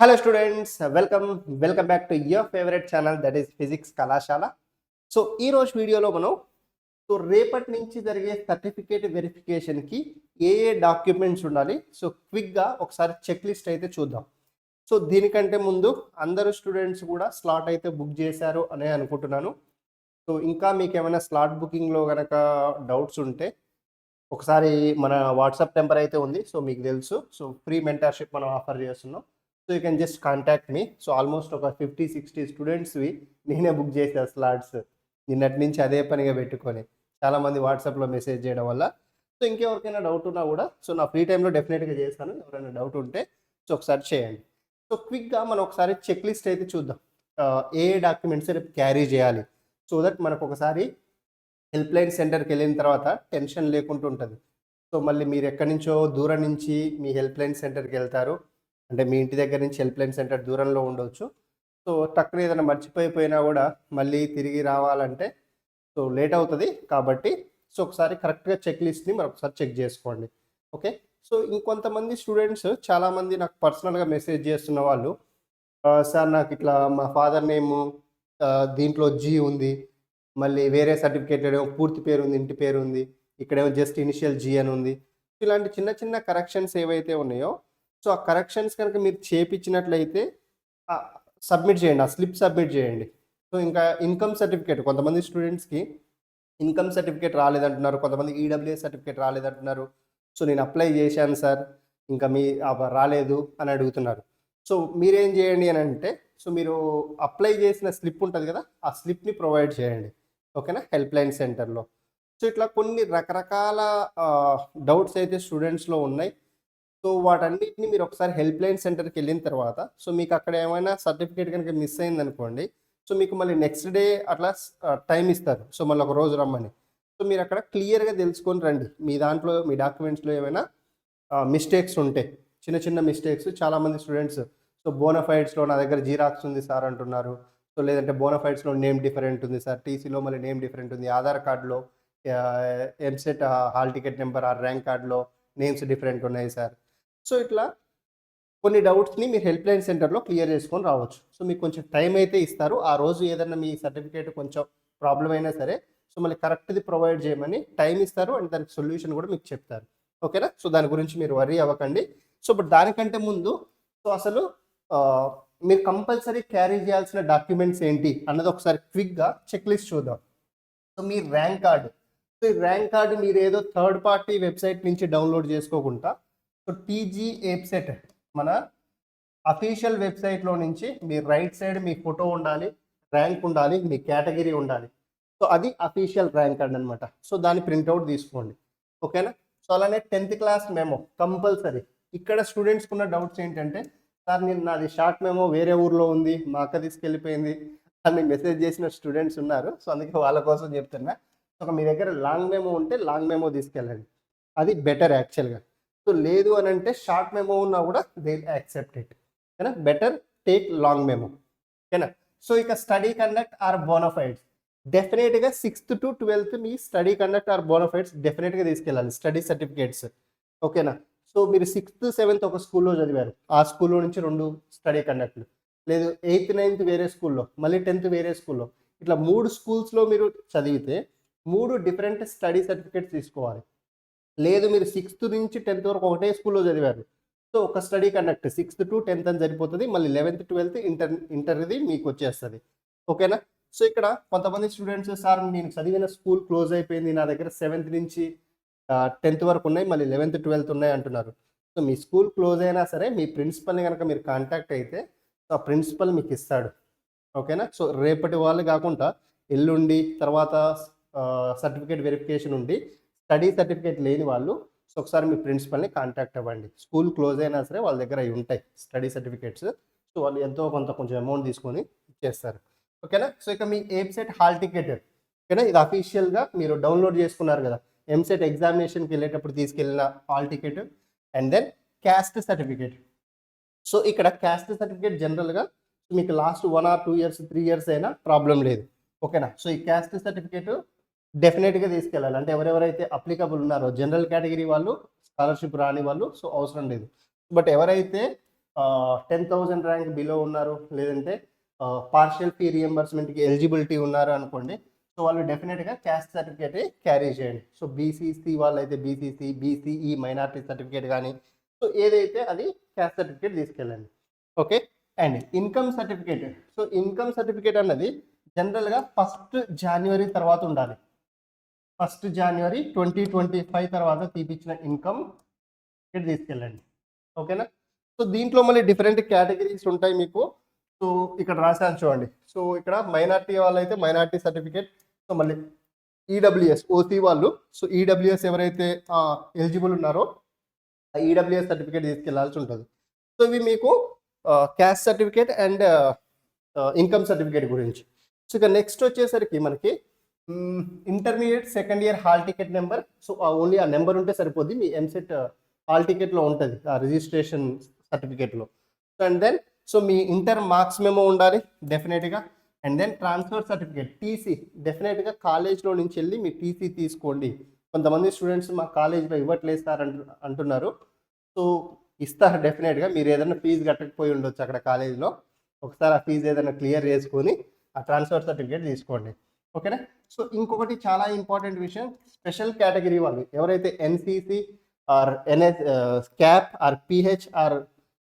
Hello students, welcome back to your favorite channel, that is Physics Kalashala. So ఈ రోజు వీడియోలో మనం రేపటి నుంచి జరిగే సర్టిఫికేట్ వెరిఫికేషన్కి ఏ డాక్యుమెంట్స్ ఉండాలి. సో క్విక్గా ఒకసారి చెక్ లిస్ట్ అయితే చూద్దాం. సో దీనికంటే ముందు అందరూ స్టూడెంట్స్ కూడా స్లాట్ అయితే బుక్ చేశారు అనే అనుకుంటున్నాను. సో ఇంకా మీకు ఏమైనా స్లాట్ బుకింగ్లో కనుక డౌట్స్ ఉంటే ఒకసారి మన వాట్సాప్ నెంబర్ అయితే ఉంది. సో మీకు తెలుసు, సో ఫ్రీ మెంటర్షిప్ మనం ఆఫర్ చేస్తున్నాం. So you can just contact me. So almost ఒక 50-60 స్టూడెంట్స్వి నేనే బుక్ చేశాను స్లాట్స్. నిన్నటి నుంచి అదే పనిగా పెట్టుకొని చాలామంది వాట్సాప్లో మెసేజ్ చేయడం వల్ల. సో ఇంకెవరికైనా డౌట్ ఉన్నా కూడా సో నా ఫ్రీ టైంలో డెఫినెట్గా చేస్తాను. ఎవరైనా డౌట్ ఉంటే సో ఒకసారి చేయండి. సో క్విక్గా మనం ఒకసారి చెక్ లిస్ట్ అయితే చూద్దాం. ఏ డాక్యుమెంట్స్ రేపు క్యారీ చేయాలి, సో దట్ మనకు ఒకసారి హెల్ప్ లైన్ సెంటర్కి వెళ్ళిన తర్వాత టెన్షన్ లేకుండా ఉంటుంది. సో మళ్ళీ మీరు ఎక్కడి నుంచో దూరం నుంచి మీ హెల్ప్ లైన్ సెంటర్కి వెళ్తారు, అంటే మీ ఇంటి దగ్గర నుంచి హెల్ప్ లైన్ సెంటర్ దూరంలో ఉండవచ్చు. సో టక్కున ఏదైనా మర్చిపోయినా కూడా మళ్ళీ తిరిగి రావాలంటే సో లేట్ అవుతుంది. కాబట్టి సో ఒకసారి కరెక్ట్గా చెక్ లిస్ట్ని మనం ఒకసారి చెక్ చేసుకోండి. ఓకే. సో ఇంకొంతమంది స్టూడెంట్స్ చాలామంది నాకు పర్సనల్గా మెసేజ్ చేస్తున్న వాళ్ళు, సార్ నాకు ఇట్లా మా ఫాదర్ నేమ్ దీంట్లో జీ ఉంది, మళ్ళీ వేరే సర్టిఫికేట్ ఏమో పూర్తి పేరు ఉంది, ఇంటి పేరు ఉంది, ఇక్కడేమో జస్ట్ ఇనిషియల్ జీ అని ఉంది. ఇలాంటి చిన్న చిన్న కరెక్షన్స్ ఏవైతే ఉన్నాయో సో ఆ కరెక్షన్స్ కనుక మీరు చేపించినట్లయితే సబ్మిట్ చేయండి, ఆ స్లిప్ సబ్మిట్ చేయండి. సో ఇంకా ఇన్కమ్ సర్టిఫికేట్, కొంతమంది స్టూడెంట్స్కి ఇన్కమ్ సర్టిఫికేట్ రాలేదంటున్నారు, కొంతమంది ఈడబ్ల్యూఎస్ సర్టిఫికేట్ రాలేదంటున్నారు. సో నేను అప్లై చేశాను సార్, ఇంకా మీ రాలేదు అని అడుగుతున్నారు. సో మీరేం చేయండి అని అంటే, సో మీరు అప్లై చేసిన స్లిప్ ఉంటుంది కదా, ఆ స్లిప్ని ప్రొవైడ్ చేయండి. ఓకేనా, హెల్ప్ లైన్ సెంటర్లో. సో ఇట్లా కొన్ని రకరకాల డౌట్స్ అయితే స్టూడెంట్స్లో ఉన్నాయి. సో వాటన్నిటిని మీరు ఒకసారి హెల్ప్ లైన్ సెంటర్కి వెళ్ళిన తర్వాత సో మీకు అక్కడ ఏమైనా సర్టిఫికేట్ కనుక మిస్ అయిందనుకోండి, సో మీకు మళ్ళీ నెక్స్ట్ డే అట్లా టైం ఇస్తారు. సో మళ్ళీ ఒక రోజు రమ్మని. సో మీరు అక్కడ క్లియర్గా తెలుసుకొని రండి, మీ దాంట్లో మీ డాక్యుమెంట్స్లో ఏమైనా మిస్టేక్స్ ఉంటే, చిన్న చిన్న మిస్టేక్స్. చాలామంది స్టూడెంట్స్ సో బోనఫైడ్స్లో నా దగ్గర జీరాక్స్ ఉంది సార్ అంటున్నారు. సో లేదంటే బోనఫైడ్స్లో నేమ్ డిఫరెంట్ ఉంది సార్, టీసీలో మళ్ళీ నేమ్ డిఫరెంట్ ఉంది, ఆధార్ కార్డులో ఎంసెట్ హాల్ టికెట్ నెంబర్ ఆ ర్యాంక్ కార్డులో నేమ్స్ డిఫరెంట్ ఉన్నాయి సార్. సో ఇట్లా కొన్ని డౌట్స్ని మీరు హెల్ప్ లైన్ సెంటర్లో క్లియర్ చేసుకొని రావచ్చు. సో మీకు కొంచెం టైం అయితే ఇస్తారు. ఆ రోజు ఏదన్నా మీ సర్టిఫికేట్ కొంచెం ప్రాబ్లం అయినా సరే సో మళ్ళీ కరెక్ట్ది ప్రొవైడ్ చేయమని టైం ఇస్తారు, అండ్ దానికి సొల్యూషన్ కూడా మీకు చెప్తారు. ఓకేనా. సో దాని గురించి మీరు వరీ అవ్వకండి. సో బట్ దానికంటే ముందు సో అసలు మీరు కంపల్సరీ క్యారీ చేయాల్సిన డాక్యుమెంట్స్ ఏంటి అన్నది ఒకసారి క్విక్గా చెక్ లిస్ట్ చూద్దాం. సో మీ ర్యాంక్ కార్డు, సో ఈ ర్యాంక్ కార్డు మీరు ఏదో థర్డ్ పార్టీ వెబ్సైట్ నుంచి డౌన్లోడ్ చేసుకోకుండా సో టీజీ ఏప్సెట్ మన అఫీషియల్ వెబ్సైట్లో నుంచి మీ రైట్ సైడ్ మీ ఫోటో ఉండాలి, ర్యాంక్ ఉండాలి, మీ కేటగిరీ ఉండాలి. సో అది అఫీషియల్ ర్యాంక్ కార్డ్ అనమాట. సో దాని ప్రింట్అవుట్ తీసుకోండి. ఓకేనా. సో అలానే 10th క్లాస్ మెమో కంపల్సరీ. ఇక్కడ స్టూడెంట్స్కి ఉన్న డౌట్స్ ఏంటంటే, సార్ నేను నాది షార్ట్ మెమో వేరే ఊర్లో ఉంది, మా అక్క తీసుకెళ్ళిపోయింది అని మెసేజ్ చేసిన స్టూడెంట్స్ ఉన్నారు. సో అందుకే వాళ్ళ కోసం చెప్తున్నా. సో మీ దగ్గర లాంగ్ మెమో ఉంటే లాంగ్ మెమో తీసుకెళ్ళండి, అది బెటర్ యాక్చువల్గా. సో లేదు అని అంటే షార్ట్ మెమో ఉన్నా కూడా దే యాక్సెప్ట్ ఇట్. ఓకేనా, బెటర్ టేక్ లాంగ్ మెమో. ఓకేనా. సో ఇక స్టడీ కండక్ట్ ఆర్ బోనఫైడ్స్, డెఫినెట్గా 6th to 12th మీ స్టడీ కండక్ట్ ఆర్ బోనఫైడ్స్ డెఫినెట్గా తీసుకెళ్ళాలి, స్టడీ సర్టిఫికేట్స్. ఓకేనా. సో మీరు 6th 7th ఒక స్కూల్లో చదివారు, ఆ స్కూల్లో నుంచి 2 స్టడీ కండక్ట్లు, లేదు 8th 9th వేరే స్కూల్లో, మళ్ళీ 10th వేరే స్కూల్లో, ఇట్లా 3 స్కూల్స్లో మీరు చదివితే 3 డిఫరెంట్ స్టడీ సర్టిఫికేట్స్ తీసుకోవాలి. లేదు మీరు 6th నుంచి 10th వరకు ఒకటే స్కూల్లో చదివారు, సో ఒక study conduct 6th to 10th అని సరిపోతుంది. మళ్ళీ 11th 12th ఇంటర్ది మీకు వచ్చేస్తుంది. ఓకేనా. సో ఇక్కడ కొంతమంది స్టూడెంట్స్, సార్ నేను చదివిన స్కూల్ క్లోజ్ అయిపోయింది, నా దగ్గర 7th నుంచి 10th వరకు ఉన్నాయి, మళ్ళీ 11th 12th ఉన్నాయి అంటున్నారు. సో మీ స్కూల్ క్లోజ్ అయినా సరే మీ ప్రిన్సిపల్ని కనుక మీరు కాంటాక్ట్ అయితే సో ఆ ప్రిన్సిపల్ మీకు ఇస్తాడు. ఓకేనా. సో రేపటి వాళ్ళు కాకుండా ఎల్లుండి తర్వాత సర్టిఫికేట్ వెరిఫికేషన్ ఉండి స్టడీ సర్టిఫికేట్ లేని వాళ్ళు సో ఒకసారి మీ ప్రిన్సిపల్ని కాంటాక్ట్ అవ్వండి. స్కూల్ క్లోజ్ అయినా సరే వాళ్ళ దగ్గర అవి ఉంటాయి స్టడీ సర్టిఫికేట్స్. సో వాళ్ళు ఎంతో కొంచెం అమౌంట్ తీసుకొని ఇచ్చేస్తారు. ఓకేనా. సో ఇక మీ ఏప్సెట్ హాల్ టికెట్, ఓకేనా, ఇది అఫీషియల్గా మీరు డౌన్లోడ్ చేసుకున్నారు కదా, ఎంసెట్ ఎగ్జామినేషన్కి వెళ్ళేటప్పుడు తీసుకెళ్ళిన hall ticket. And then caste certificate. So ఇక్కడ క్యాస్ట్ సర్టిఫికేట్ జనరల్గా మీకు లాస్ట్ 1 or 2 years 3 years అయినా ప్రాబ్లం లేదు. ఓకేనా. సో ఈ క్యాస్ట్ సర్టిఫికేట్ డెఫినెట్గా తీసుకెళ్ళాలి. అంటే ఎవరెవరైతే అప్లికబుల్ ఉన్నారో, జనరల్ కేటగిరీ వాళ్ళు, స్కాలర్షిప్ రాని వాళ్ళు సో అవసరం లేదు. బట్ ఎవరైతే 10,000 ర్యాంక్ బిలో ఉన్నారు, లేదంటే పార్షియల్ ఫీ రియంబర్స్మెంట్కి ఎలిజిబిలిటీ ఉన్నారు అనుకోండి. సో వాళ్ళు డెఫినెట్గా క్యాస్ట్ సర్టిఫికేట్ క్యారీ చేయండి. సో బీసీసీ వాళ్ళైతే బీసీసీ, బీసీఈ మైనార్టీ సర్టిఫికేట్ కానీ, సో ఏదైతే అది క్యాస్ట్ సర్టిఫికేట్ తీసుకెళ్ళండి. Okay. And income certificate. So income certificate అన్నది జనరల్గా 1 జనవరి తర్వాత ఉండాలి. 1 జనవరి 2025 తర్వాత తీపిచ్చిన ఇన్కమ్ సర్టిఫికేట్ తీసుకెళ్ళండి. ఓకేనా. సో దీంట్లో మళ్ళీ డిఫరెంట్ కేటగిరీస్ ఉంటాయి మీకు. సో ఇక్కడ రాశాను చూడండి. సో ఇక్కడ మైనార్టీ వాళ్ళైతే మైనార్టీ సర్టిఫికేట్, సో మళ్ళీ ఈడబ్ల్యూఎస్ ఓసీ వాళ్ళు, సో ఈడబ్ల్యూఎస్ ఎవరైతే ఎలిజిబుల్ ఉన్నారో ఆ ఈడబ్ల్యూఎస్ సర్టిఫికేట్ తీసుకెళ్లాల్సి ఉంటుంది. సో ఇవి మీకు caste certificate and income certificate గురించి. సో ఇక నెక్స్ట్ వచ్చేసరికి మనకి intermediate second year hall ticket number. So only ఆ నెంబర్ ఉంటే సరిపోద్ది. మీ ఎంసెట్ హాల్ టికెట్లో ఉంటుంది ఆ రిజిస్ట్రేషన్ సర్టిఫికేట్లో. అండ్ దెన్ సో మీ ఇంటర్ మార్క్స్ మెమో ఉండాలి డెఫినెట్గా. And then transfer certificate, TC డెఫినెట్గా కాలేజ్లో నుంచి వెళ్ళి మీ టీసీ తీసుకోండి. కొంతమంది స్టూడెంట్స్ మా కాలేజ్లో ఇవ్వట్లేదు సార్ అంటున్నారు. సో ఇస్తారు డెఫినెట్గా. మీరు ఏదైనా ఫీజు కట్టకపోయి ఉండొచ్చు అక్కడ కాలేజ్లో. ఒకసారి ఆ ఫీజు ఏదైనా క్లియర్ చేసుకొని ఆ ట్రాన్స్ఫర్ సర్టిఫికేట్ తీసుకోండి. ఓకేనా. సో ఇంకొకటి చాలా ఇంపార్టెంట్ విషయం, స్పెషల్ కేటగిరీ వాళ్ళు ఎవరైతే NCC or NS CAP or PH or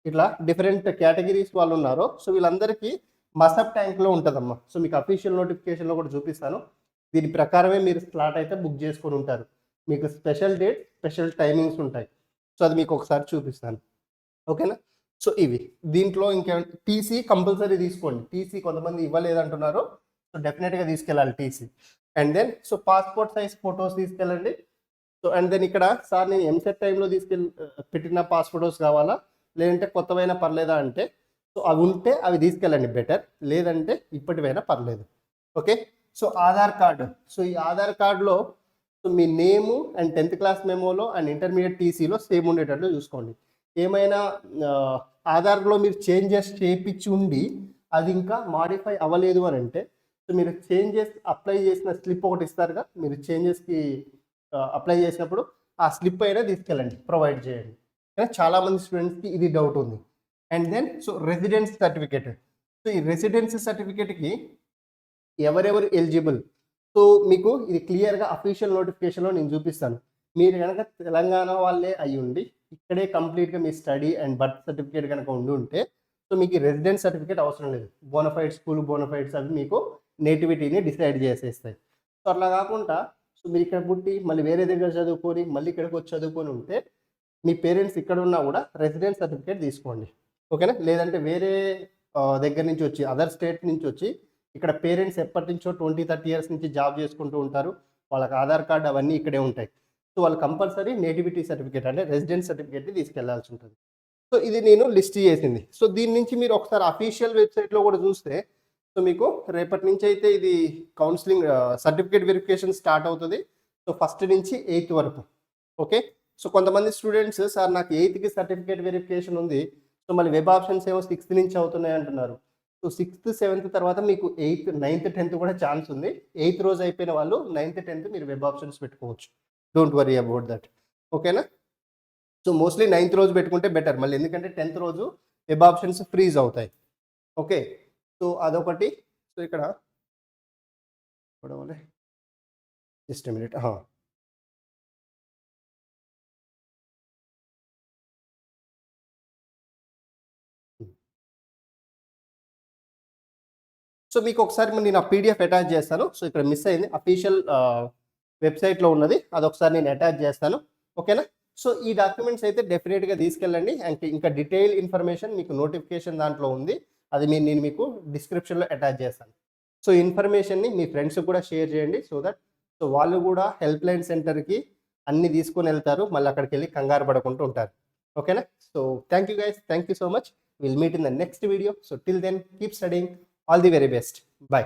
ఇట్లా డిఫరెంట్ కేటగిరీస్ వాళ్ళు ఉన్నారో, సో వీళ్ళందరికీ మసప్ ట్యాంక్లో ఉంటుందమ్మా. సో మీకు అఫీషియల్ నోటిఫికేషన్లో కూడా చూపిస్తాను. దీని ప్రకారమే మీరు స్లాట్ అయితే బుక్ చేసుకొని ఉంటారు. మీకు స్పెషల్ డేట్, స్పెషల్ టైమింగ్స్ ఉంటాయి. సో అది మీకు ఒకసారి చూపిస్తాను. ఓకేనా. సో ఇవి దీంట్లో ఇంకేమైనా టీసీ కంపల్సరీ తీసుకోండి. టీసీ కొంతమంది ఇవ్వలేదంటున్నారు, సో డెఫినెట్గా తీసుకెళ్ళాలి TC. And then so passport size photos తీసుకెళ్ళండి. సో అండ్ దెన్ ఇక్కడ సార్ నేను ఎంసెట్ టైంలో పెట్టిన పాస్ ఫొటోస్ కావాలా, లేదంటే కొత్తవైనా పర్లేదా అంటే, సో అవి ఉంటే అవి తీసుకెళ్ళండి బెటర్, లేదంటే ఇప్పటివైనా పర్లేదు. Okay. So Aadhaar card. So ఈ ఆధార్ కార్డులో సో మీ నేము అండ్ 10th క్లాస్ మెమోలో అండ్ ఇంటర్మీడియట్ టీసీలో సేమ్ ఉండేటట్లు చూసుకోండి. ఏమైనా ఆధార్లో మీరు చేంజెస్ చేయించి ఉండి అది ఇంకా మాడిఫై అవ్వలేదు అని అంటే, సో మీరు చేంజెస్ అప్లై చేసిన స్లిప్ ఒకటి ఇస్తారుగా, మీరు చేంజెస్కి అప్లై చేసినప్పుడు ఆ స్లిప్ అయినా తీసుకెళ్ళండి, ప్రొవైడ్ చేయండి. కానీ చాలామంది స్టూడెంట్స్కి ఇది డౌట్ ఉంది. And then so residence certificate. So ఈ రెసిడెన్స్ సర్టిఫికేట్కి ఎవరెవరు ఎలిజిబుల్, సో మీకు ఇది క్లియర్గా అఫీషియల్ నోటిఫికేషన్లో నేను చూపిస్తాను. మీరు కనుక తెలంగాణ వాళ్ళే అయ్యి ఉండి ఇక్కడే కంప్లీట్గా మీ స్టడీ అండ్ బర్త్ సర్టిఫికేట్ కనుక ఉండి ఉంటే, సో మీకు రెసిడెన్స్ సర్టిఫికేట్ అవసరం లేదు. బోనఫైడ్ స్కూల్ బోనఫైడ్స్ అవి మీకు నేటివిటీని డిసైడ్ చేసేస్తాయి. సో అట్లా కాకుండా సో మీరు ఇక్కడ పుట్టి మళ్ళీ వేరే దగ్గర చదువుకొని మళ్ళీ ఇక్కడికి వచ్చి చదువుకొని ఉంటే, మీ పేరెంట్స్ ఇక్కడ ఉన్నా కూడా రెసిడెన్స్ సర్టిఫికేట్ తీసుకోండి. ఓకేనా. లేదంటే వేరే దగ్గర నుంచి వచ్చి అదర్ స్టేట్ నుంచి వచ్చి ఇక్కడ పేరెంట్స్ ఎప్పటి నుంచో 20-30 ఇయర్స్ నుంచి జాబ్ చేసుకుంటూ ఉంటారు, వాళ్ళకి ఆధార్ కార్డు అవన్నీ ఇక్కడే ఉంటాయి. సో వాళ్ళు కంపల్సరీ నేటివిటీ సర్టిఫికేట్ అంటే రెసిడెన్స్ సర్టిఫికేట్ని తీసుకెళ్లాల్సి ఉంటుంది. సో ఇది నేను లిస్ట్ చేసింది. సో దీని నుంచి మీరు ఒకసారి అఫీషియల్ వెబ్సైట్లో కూడా చూస్తే, సో మీకు రేపటి నుంచి అయితే ఇది కౌన్సిలింగ్ సర్టిఫికేట్ వెరిఫికేషన్ స్టార్ట్ అవుతుంది. సో 1st నుంచి 8th వరకు. ఓకే. సో కొంతమంది స్టూడెంట్స్ సార్ నాకు 8th సర్టిఫికేట్ వెరిఫికేషన్ ఉంది, సో మళ్ళీ వెబ్ ఆప్షన్స్ ఏమో 6th నుంచి అవుతున్నాయి అంటున్నారు. సో 6th, 7th తర్వాత మీకు 8th, 9th, 10th కూడా ఛాన్స్ ఉంది. 8th రోజు అయిపోయిన వాళ్ళు 9th, 10th మీరు వెబ్ ఆప్షన్స్ పెట్టుకోవచ్చు. Don't worry about that. ఓకేనా. సో మోస్ట్లీ 9th రోజు పెట్టుకుంటే బెటర్ మళ్ళీ, ఎందుకంటే 10th రోజు వెబ్ ఆప్షన్స్ ఫ్రీజ్ అవుతాయి. ఓకే. సో అదొకటి. సో ఇక్కడ జస్ట్ మినిట్. సో మీకు ఒకసారి నేను ఆ పీడిఎఫ్ అటాచ్ చేస్తాను. సో ఇక్కడ మిస్ అయింది, అఫీషియల్ వెబ్సైట్లో ఉన్నది, అదొకసారి నేను అటాచ్ చేస్తాను. ఓకేనా. సో ఈ డాక్యుమెంట్స్ అయితే డెఫినెట్గా తీసుకెళ్ళండి. అండ్ ఇంకా డీటెయిల్ ఇన్ఫర్మేషన్ మీకు నోటిఫికేషన్ దాంట్లో ఉంది, అది నేను మీకు డిస్క్రిప్షన్లో అటాచ్ చేస్తాను. సో ఇన్ఫర్మేషన్ని మీ ఫ్రెండ్స్కి కూడా షేర్ చేయండి, సో దట్ సో వాళ్ళు కూడా హెల్ప్ లైన్ సెంటర్కి అన్ని తీసుకొని వెళ్తారు, మళ్ళీ అక్కడికి వెళ్ళి కంగారు పడుకుంటూ ఉంటారు. ఓకేనా. So thank you guys, thank you so much. Will meet in the next video. So till then keep studying. All the very best. Bye.